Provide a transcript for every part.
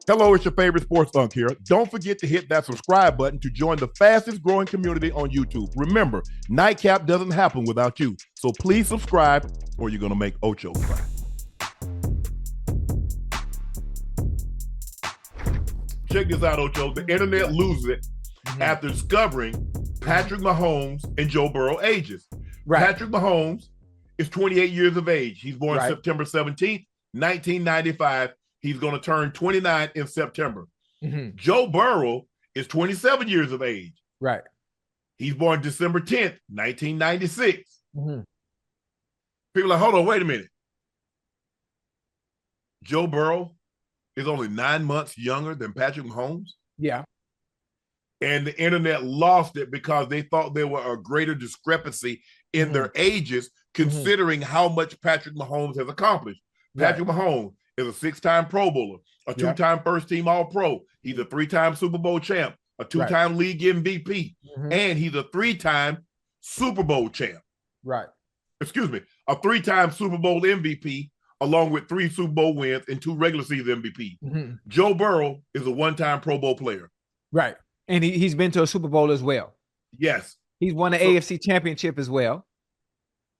Hello, it's your favorite sports Unc here. Don't forget to hit that subscribe button to join the fastest growing community on YouTube. Remember, Nightcap doesn't happen without you. So please subscribe or you're going to make Ocho cry. Check this out, Ocho. The internet loses it after discovering Patrick Mahomes and Joe Burrow ages. Right. Patrick Mahomes is 28 years of age. He's born September 17th, 1995. He's going to turn 29 in September. Joe Burrow is 27 years of age. Right. He's born December 10th, 1996. People are like, hold on, wait a minute. Joe Burrow is only 9 months younger than Patrick Mahomes? Yeah. And the internet lost it because they thought there were a greater discrepancy in their ages, considering how much Patrick Mahomes has accomplished. Patrick Mahomes is a 6-time Pro Bowler, a 2-time first-team All-Pro. He's a 3-time Super Bowl champ, a 2-time league MVP, and he's a 3-time Super Bowl champ. Right. Excuse me, a 3-time Super Bowl MVP, along with 3 Super Bowl wins and 2 regular season MVP. Joe Burrow is a 1-time Pro Bowl player. Right. And he's been to a Super Bowl as well. Yes. He's won the AFC Championship as well.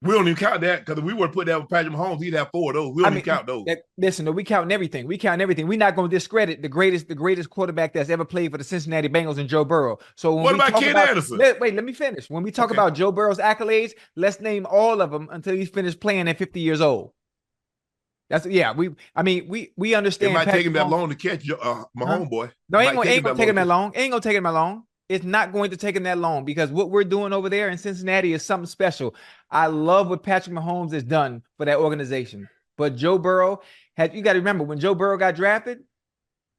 We don't even count that because if we were to put that with Patrick Mahomes, he'd have 4 of those. We don't even count those. Listen, we counting everything. We count everything. We're not going to discredit the greatest quarterback that's ever played for the Cincinnati Bengals and Joe Burrow. So when what about Ken Anderson? Wait, let me finish. When we talk about Joe Burrow's accolades, let's name all of them until he's finished playing at 50 years old. That's we understand. It might take him that long to catch my homeboy. No, ain't gonna take him that long. Ain't gonna take him that long. It's not going to take him that long because what we're doing over there in Cincinnati is something special. I love what Patrick Mahomes has done for that organization. But Joe Burrow you got to remember when Joe Burrow got drafted,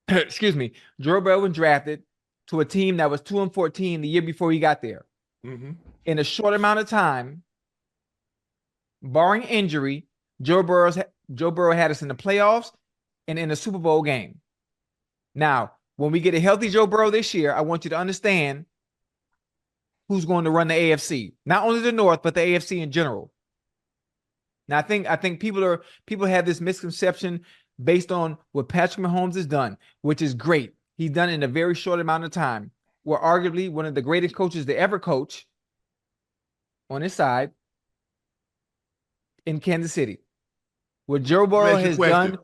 Joe Burrow was drafted to a team that was 2-14 the year before he got there. In a short amount of time, barring injury, Joe Burrow had us in the playoffs and in the Super Bowl game. Now, when we get a healthy Joe Burrow this year, I want you to understand who's going to run the AFC. Not only the North, but the AFC in general. Now, I think people have this misconception based on what Patrick Mahomes has done, which is great. He's done it in a very short amount of time. We're arguably one of the greatest coaches to ever coach on his side in Kansas City. What Joe Burrow has done.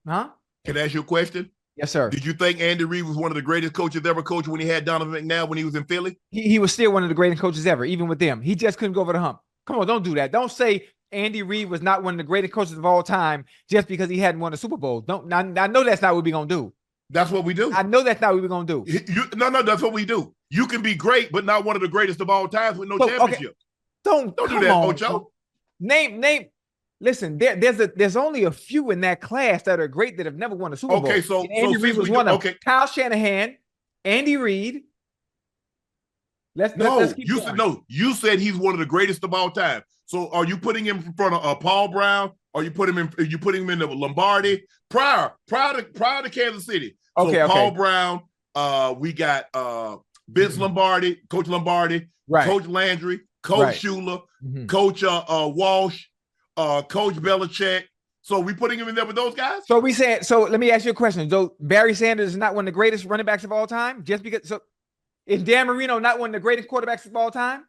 Can I ask you a question? Yes, sir. Did you think Andy Reid was one of the greatest coaches ever coached when he had Donovan McNabb when he was in Philly? He was still one of the greatest coaches ever, even with them. He just couldn't go over the hump. Come on, don't do that. Don't say Andy Reid was not one of the greatest coaches of all time just because he hadn't won a Super Bowl. I know that's not what we're going to do. That's what we do. I know that's not what we're going to do. No, that's what we do. You can be great, but not one of the greatest of all times with no championship. Don't do that, Ocho. Name. Listen, there's only a few in that class that are great that have never won a Super Bowl. Okay, so Andy Reid was one of them. Kyle Shanahan, Andy Reid. Let's keep going. You said he's one of the greatest of all time. So are you putting him in front of Paul Brown? Or you putting him in the Lombardi prior to Kansas City? So Paul Brown, we got Vince Lombardi, Coach Lombardi, Coach Landry, Coach Shula, Coach Walsh. Coach Belichick. So we putting him in there with those guys? So let me ask you a question. So Barry Sanders is not one of the greatest running backs of all time? Just because is Dan Marino not one of the greatest quarterbacks of all time?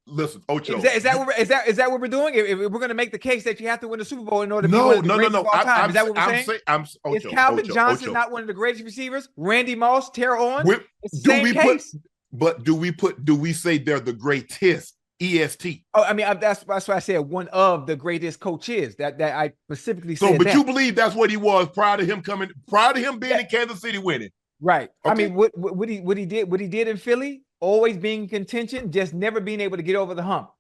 Listen, Ocho. Is that what we're doing? If we're going to make the case that you have to win the Super Bowl in order to be one of the greatest of all time, is that what we're saying? Is Calvin Johnson not one of the greatest receivers? Randy Moss, Terrell Owens? Do we say they're the greatest? EST. Oh, I mean, that's why I said one of the greatest coaches that I specifically said. So, but you believe that's what he was prior to him being in Kansas City winning, right? Okay. I mean, what he did in Philly, always being in contention, just never being able to get over the hump.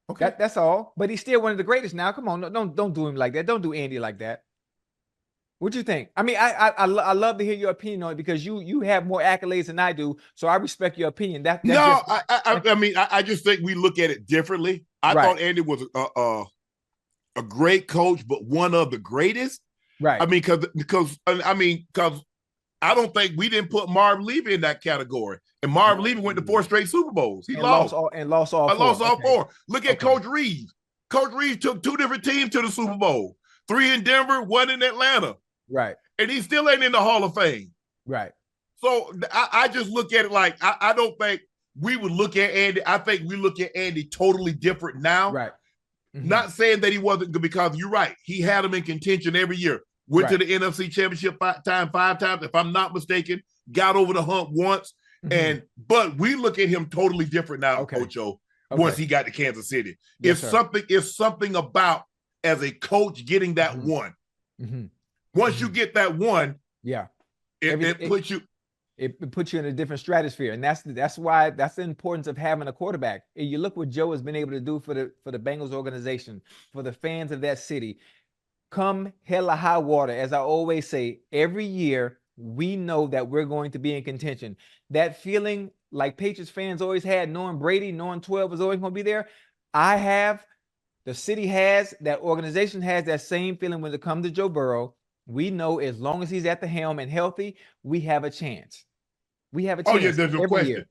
Okay, that's all. But he's still one of the greatest now. Come on, don't do him like that. Don't do Andy like that. What you think? I mean, I love to hear your opinion on it because you have more accolades than I do, so I respect your opinion. I just think we look at it differently. I thought Andy was a great coach, but one of the greatest. Right. I mean, because I don't think we didn't put Marv Levy in that category, and Marv Levy went to 4 straight Super Bowls. He lost all four. Look at Coach Reeves. Coach Reeves took 2 different teams to the Super Bowl. 3 in Denver, 1 in Atlanta. Right. and he still ain't in the Hall of Fame. Right. So I just look at it like I don't think we would look at Andy. I think we look at Andy totally different now. Right. Mm-hmm. Not saying that he wasn't good, because you're right. He had him in contention every year. Went to the NFC Championship 5 times, if I'm not mistaken. Got over the hump once. Mm-hmm. But we look at him totally different now, Ocho, once he got to Kansas City. Yes, it's something about, as a coach, getting that one. Mm-hmm. Once you get that one, it puts you. It puts you in a different stratosphere, and that's why that's the importance of having a quarterback. And you look what Joe has been able to do for the Bengals organization, for the fans of that city. Come hell or high water, as I always say, every year we know that we're going to be in contention. That feeling like Patriots fans always had, knowing Brady, knowing 12 was always going to be there. I have, the city has, that organization has that same feeling when it comes to Joe Burrow. We know as long as he's at the helm and healthy, we have a chance. We have a chance. Oh, yeah, there's no question. Year.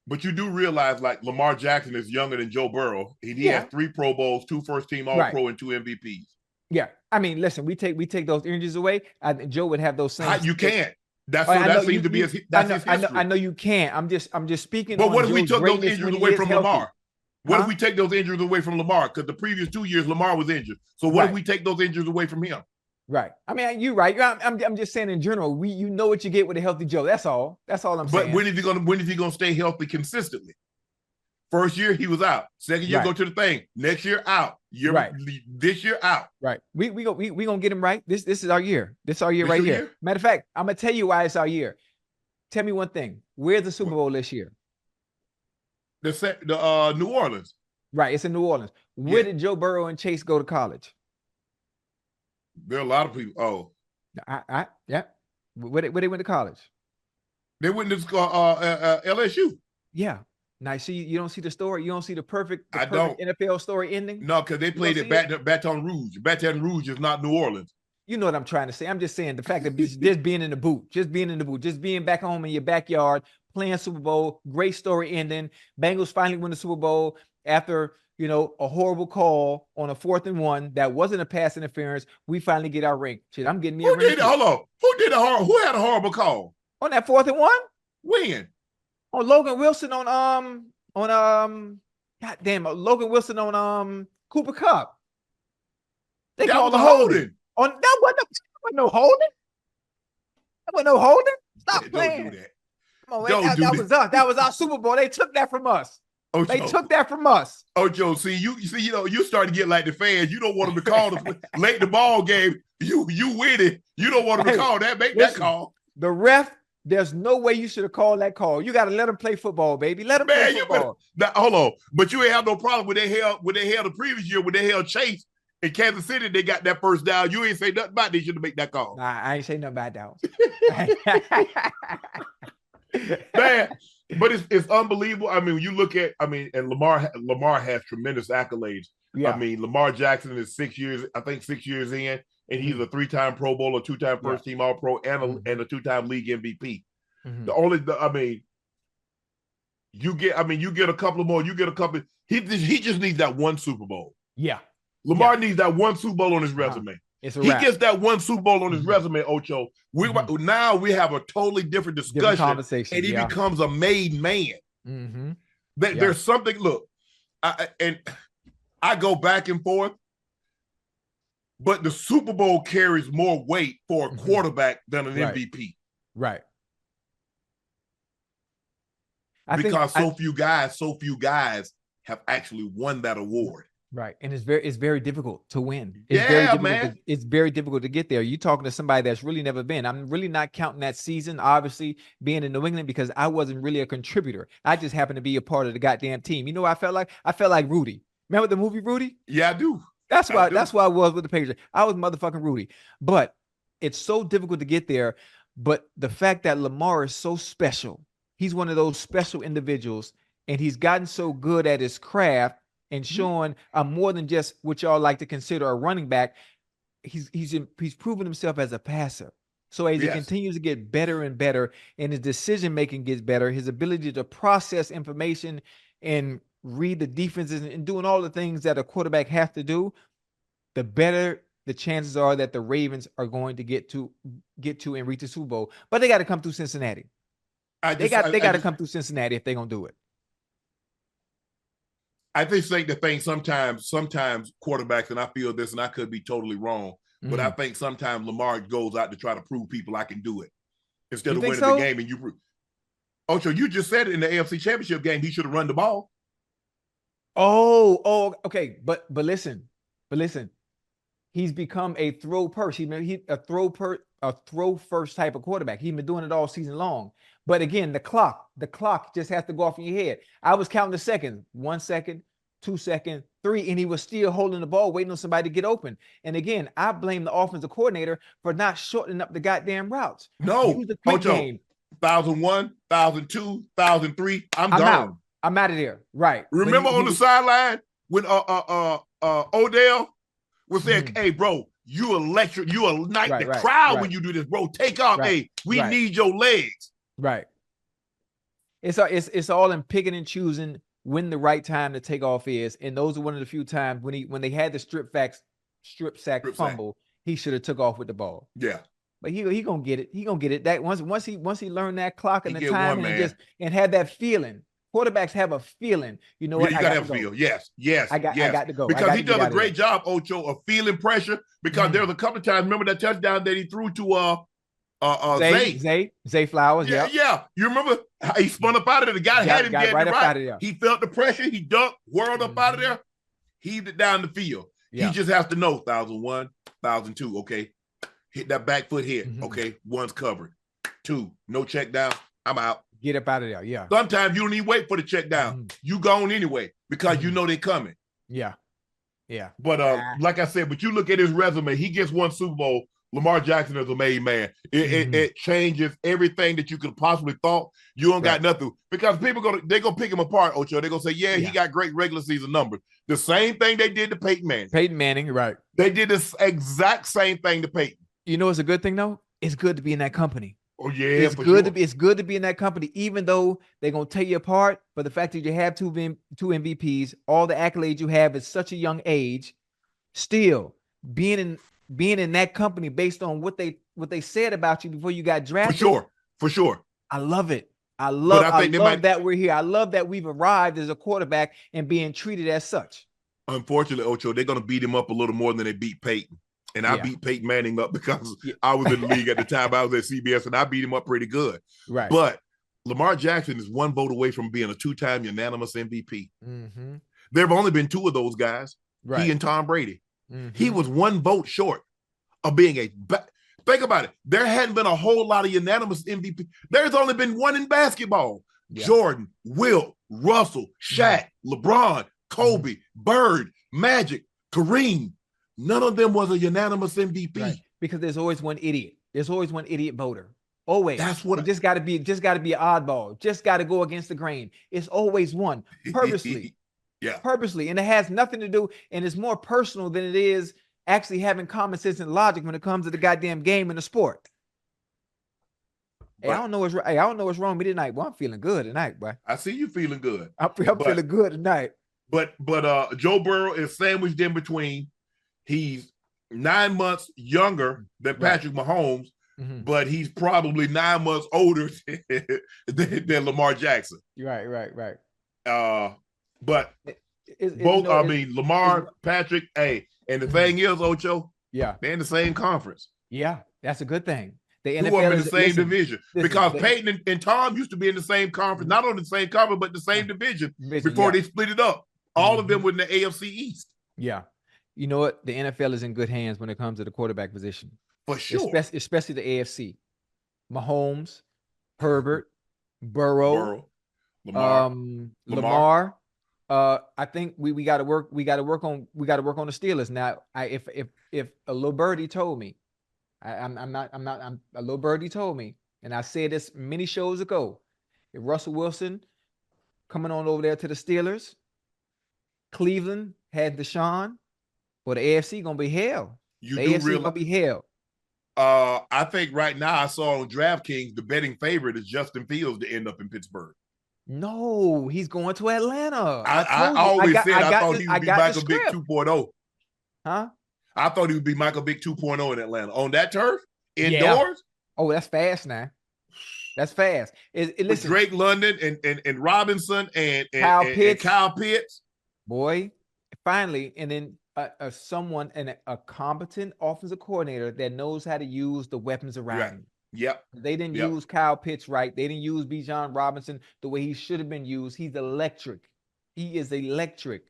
But you do realize, like, Lamar Jackson is younger than Joe Burrow. He has 3 Pro Bowls, 2 first-team All-Pro, and 2 MVPs. Yeah. I mean, listen, we take those injuries away. I think Joe would have those same. You can't. That seems to be his history. I know you can't. I'm just speaking. But what if we took those injuries away from Lamar? What if we take those injuries away from Lamar? Because the previous 2 years, Lamar was injured. So what if we take those injuries away from him? Right. I mean, you're right. I'm just saying in general, you know what you get with a healthy Joe. That's all. That's all I'm saying. But when is he gonna stay healthy consistently? First year he was out. Second year go to the thing. Next year out. This year out. Right. We gonna get him right. This is our year. This is our year right here. Matter of fact, I'm gonna tell you why it's our year. Tell me one thing. Where's the Super Bowl this year? The New Orleans. Right. It's in New Orleans. Where did Joe Burrow and Chase go to college? There are a lot of people. Oh, yeah. Where they went to college? They went to LSU. Yeah. Now, see, you don't see the story. You don't see the perfect NFL story ending. No, because they played at Baton Rouge. Baton Rouge is not New Orleans. You know what I'm trying to say. I'm just saying the fact that just being in the boot, just being back home in your backyard, playing Super Bowl, great story ending. Bengals finally win the Super Bowl after, a horrible call on a 4th and 1 that wasn't a pass interference. We finally get our ring. Shit, I'm getting me a ring. Hold on. Who had a horrible call on that 4th and 1? When? On Logan Wilson Logan Wilson on Cooper Kupp. They called the holding. That wasn't no holding. That wasn't no holding. Stop playing. Don't do that. Come on, that was us. That was our Super Bowl. They took that from us. Ocho. They took that from us. Ocho, you starting to get like the fans. You don't want them to call the late in the ball game. You win it. You don't want them to call that. That call. The ref. There's no way you should have called that call. You got to let them play football, baby. Let them play football. Hold on. But you ain't have no problem when they held the previous year when they held Chase in Kansas City. They got that first down. You ain't say nothing about they should have made that call. Nah, I ain't say nothing about that. Man, but it's unbelievable. I mean, when you look at, and Lamar has tremendous accolades. Yeah. I mean, Lamar Jackson is 6 years in. And he's a 3-time Pro Bowler, 2-time first-team All-Pro, and a 2-time league MVP. Mm-hmm. You get a couple of more. You get a couple. He just needs that one Super Bowl. Yeah, Lamar needs that one Super Bowl on his resume. He gets that one Super Bowl on his resume, Ocho. Now we have a totally different discussion, conversation, and he becomes a made man. Mm-hmm. There's something. Look, I go back and forth. But the Super Bowl carries more weight for a quarterback than an MVP. Right. Because so few guys have actually won that award. Right. And it's very difficult to win. It's very difficult to get there. You're talking to somebody that's really never been. I'm really not counting that season, obviously, being in New England, because I wasn't really a contributor. I just happened to be a part of the goddamn team. You know what I felt like? I felt like Rudy. Remember the movie Rudy? Yeah, I do. That's why I was with the Patriots. I was motherfucking Rudy. But it's so difficult to get there. But the fact that Lamar is so special, he's one of those special individuals, and he's gotten so good at his craft and showing more than just what y'all like to consider a running back. He's proven himself as a passer. So as he continues to get better and better, and his decision making gets better, his ability to process information and read the defenses and doing all the things that a quarterback has to do, the better the chances are that the Ravens are going to get to and reach the Super Bowl. But they got to come through Cincinnati. They got to come through Cincinnati if they're gonna do it. I just think the thing sometimes quarterbacks, and I feel this, and I could be totally wrong, but I think sometimes Lamar goes out to try to prove people I can do it instead of winning the game. And Ocho, you just said it in the AFC Championship game. He should have run the ball. Oh, okay. But listen. He's become a throw first. A throw first type of quarterback. He's been doing it all season long. But again, the clock just has to go off in your head. I was counting the seconds. 1 second, 2 seconds, 3, and he was still holding the ball, waiting on somebody to get open. And again, I blame the offensive coordinator for not shortening up the goddamn routes. No, Ocho, 1,001, 1,002, 1,003. I'm gone. Out. I'm out of there. Right. Remember on the sideline when Odell was saying, "Hey, bro, you electric, you ignite the crowd when you do this, bro. Take off. Hey, we need your legs." Right. It's all in picking and choosing when the right time to take off is, and those are one of the few times when they had the strip sack fumble, he should have took off with the ball. Yeah. But he gonna get it. He gonna get it. That once he learned that clock and the time and had that feeling. Quarterbacks have a feeling. You know what? You gotta have a feel. Yes. I got to go. Because he does a great job, Ocho, of feeling pressure. Because there was a couple of times, remember that touchdown that he threw to Zay Flowers. Yeah. You remember how he spun up out of there? The guy had him getting right. Out of there. He felt the pressure. He ducked, whirled up out of there, heaved it down the field. Yeah. He just has to know 1,001, 1,002. Okay, hit that back foot hit. Okay, 1's covered. 2, no check down. I'm out. Get up out of there. Yeah. Sometimes you don't even wait for the check down. You gone anyway because you know they're coming. Yeah. But like I said, but you look at his resume. He gets 1 Super Bowl. Lamar Jackson is a made man. It changes everything that you could possibly thought. You don't got nothing because people they're gonna pick him apart, Ocho. They're gonna say, he got great regular season numbers. The same thing they did to Peyton Manning. Right. They did this exact same thing to Peyton. You know, it's a good thing though. It's good to be in that company. Oh yeah, it's good to be in that company, even though they're gonna tear you apart. But the fact that you have two MVPs, all the accolades you have at such a young age, still being in that company based on what they said about you before you got drafted. For sure. I love it. I love that we're here. I love that we've arrived as a quarterback and being treated as such. Unfortunately, Ocho, they're gonna beat him up a little more than they beat Peyton. And I beat Peyton Manning up because I was in the league at the time. I was at CBS, and I beat him up pretty good. Right. But Lamar Jackson is 1 vote away from being a 2-time unanimous MVP. There have only been 2 of those guys, he and Tom Brady. He was 1 vote short of being think about it. There hadn't been a whole lot of unanimous MVP. There's only been 1 in basketball. Jordan, Wilt, Russell, Shaq, LeBron, Kobe, Bird, Magic, Kareem. None of them was a unanimous MVP. Right. Because there's always one idiot. There's always one idiot voter. Always. That's what just got to be an oddball. Just got to go against the grain. It's always one purposely. Purposely. And it has nothing to do, and it's more personal than it is actually having common sense and logic when it comes to the goddamn game and the sport. Hey, I don't know what's wrong with me tonight. Well, I'm feeling good tonight, boy. I see you feeling good. I'm feeling good tonight. But Joe Burrow is sandwiched in between. He's 9 months younger than Patrick Mahomes, but he's probably 9 months older than Lamar Jackson. Right. But Lamar, Patrick, and the thing is, Ocho, they're in the same conference. Yeah, that's a good thing. The NFL are in the same division because Peyton and Tom used to be in the same conference, not on the same conference, but the same division before they split it up. All of them were in the AFC East. Yeah. You know what? The NFL is in good hands when it comes to the quarterback position. For sure. Especially the AFC. Mahomes, Herbert, Burrow, Lamar. I think we got to work on the Steelers. Now, if a little birdie told me, a little birdie told me, and I said this many shows ago, if Russell Wilson coming on over there to the Steelers, Cleveland had Deshaun, well, the AFC gonna be hell. Gonna be hell. I think right now I saw on DraftKings the betting favorite is Justin Fields to end up in Pittsburgh. No, he's going to Atlanta. I always said I thought he would be Michael Vick 2.0. Huh? I thought he would be Michael Vick 2.0 in Atlanta. On that turf, indoors. Yeah. Oh, that's fast now. That's fast. Listen, with Drake London and Robinson and Kyle Pitts. Boy, finally, and then someone and a competent offensive coordinator that knows how to use the weapons around him. Yep. They didn't use Kyle Pitts right. They didn't use Bijan Robinson the way he should have been used. He's electric. He is electric.